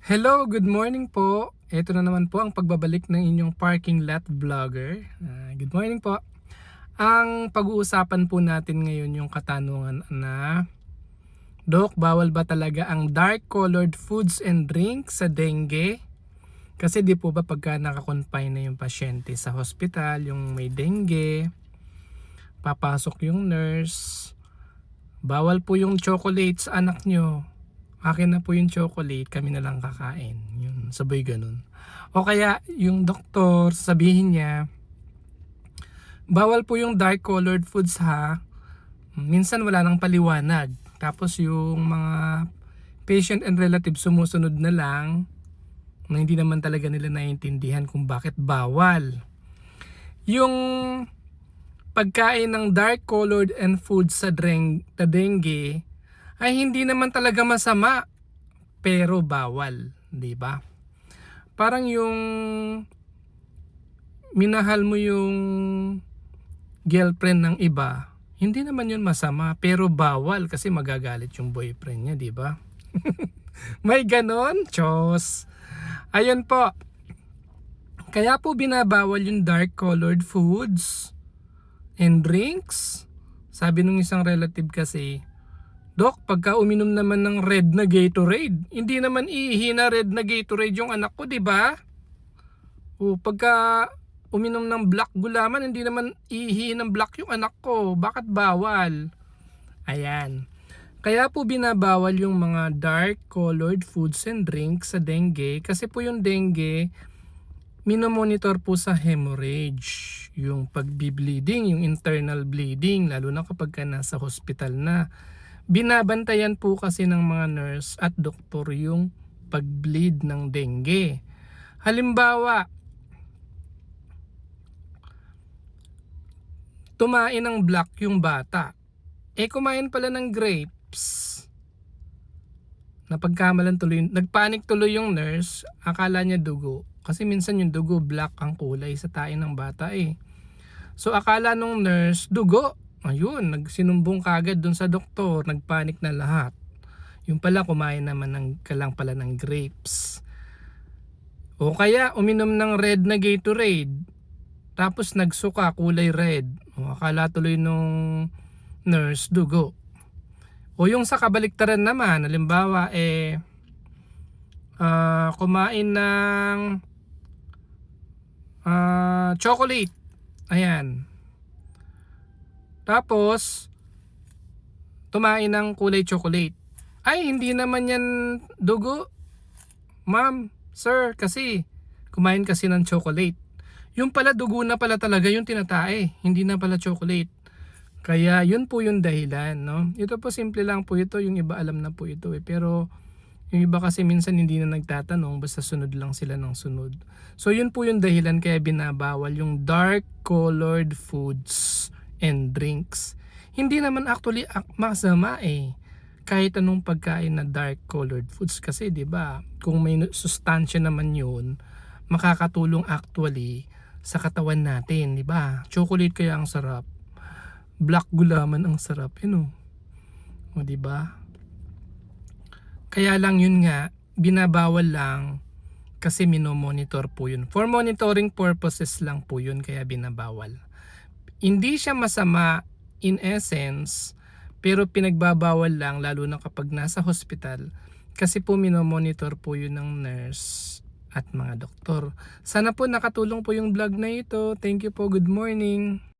Hello, good morning po. Ito na naman po ang pagbabalik ng inyong parking lot vlogger. Good morning po. Ang pag-uusapan po natin ngayon yung katanungan na, Dok, bawal ba talaga ang dark colored foods and drinks sa dengue? Kasi di po ba pagka nakakonfine na yung pasyente sa hospital, yung may dengue, papasok yung nurse, bawal po yung chocolate sa anak nyo. Akin na po yung chocolate, kami na lang kakain. Yun, sabay ganun. O kaya yung doktor, sabihin niya, bawal po yung dark colored foods ha. Minsan wala nang paliwanag. Tapos yung mga patient and relatives sumusunod na lang na hindi naman talaga nila naiintindihan kung bakit bawal. Yung pagkain ng dark colored and foods sa dengue ay hindi naman talaga masama pero bawal, 'di ba? Parang yung minahal mo yung girlfriend ng iba, hindi naman yun masama pero bawal kasi magagalit yung boyfriend niya, 'di ba? May ganon, Chos. Ayun po. Kaya po binabawal yung dark colored foods and drinks. Sabi nung isang relative kasi, Dok, pagka uminom naman ng red na Gatorade, hindi naman iihi na red na Gatorade yung anak ko, di ba? O pagka uminom ng black gulaman, hindi naman iihi ng black yung anak ko. Bakit bawal? Ayan. Kaya po binabawal yung mga dark colored foods and drinks sa dengue kasi po yung dengue minomonitor po sa hemorrhage, yung pagbi-bleeding, yung internal bleeding, lalo na kapag ka nasa hospital na. Binabantayan po kasi ng mga nurse at doktor yung pag-bleed ng dengue. Halimbawa, tumain ng black yung bata. Kumain pala ng grapes. Napagkamalan tuloy, nagpanik tuloy yung nurse, akala niya dugo. Kasi minsan yung dugo black ang kulay sa tae ng bata So akala nung nurse dugo. Ayun, nagsinumbong kagad dun sa doktor, nagpanik na lahat. Yung pala kumain naman lang pala ng grapes. O kaya uminom ng red na Gatorade. Tapos nagsuka kulay red. O akala tuloy nung nurse dugo. O yung sa kabaliktaran naman, halimbawa kumain ng chocolate. Ayan. Tapos tumain ng kulay chocolate. Ay, hindi naman yan dugo. Ma'am, sir, kasi kumain kasi ng chocolate. Yung pala dugo na pala talaga yung tinatae, hindi na pala chocolate. Kaya yun po yung dahilan, no? Ito po simple lang po ito, yung iba alam na po ito pero yung iba kasi minsan hindi na nagtatanong, basta sunod lang sila ng sunod. So yun po yung dahilan kaya binabawal yung dark colored foods and drinks. Hindi naman actually masama kahit anong pagkain na dark colored foods kasi 'di ba? Kung may sustansya naman 'yun, makakatulong actually sa katawan natin, 'di ba? Chocolate kaya ang sarap. Black gulaman ang sarap, O 'di ba? Kaya lang yun nga, binabawal lang kasi minomonitor po yun. For monitoring purposes lang po yun kaya binabawal. Hindi siya masama in essence, pero pinagbabawal lang lalo na kapag nasa hospital kasi po minomonitor po yun ng nurse at mga doktor. Sana po nakatulong po yung vlog na ito. Thank you po. Good morning.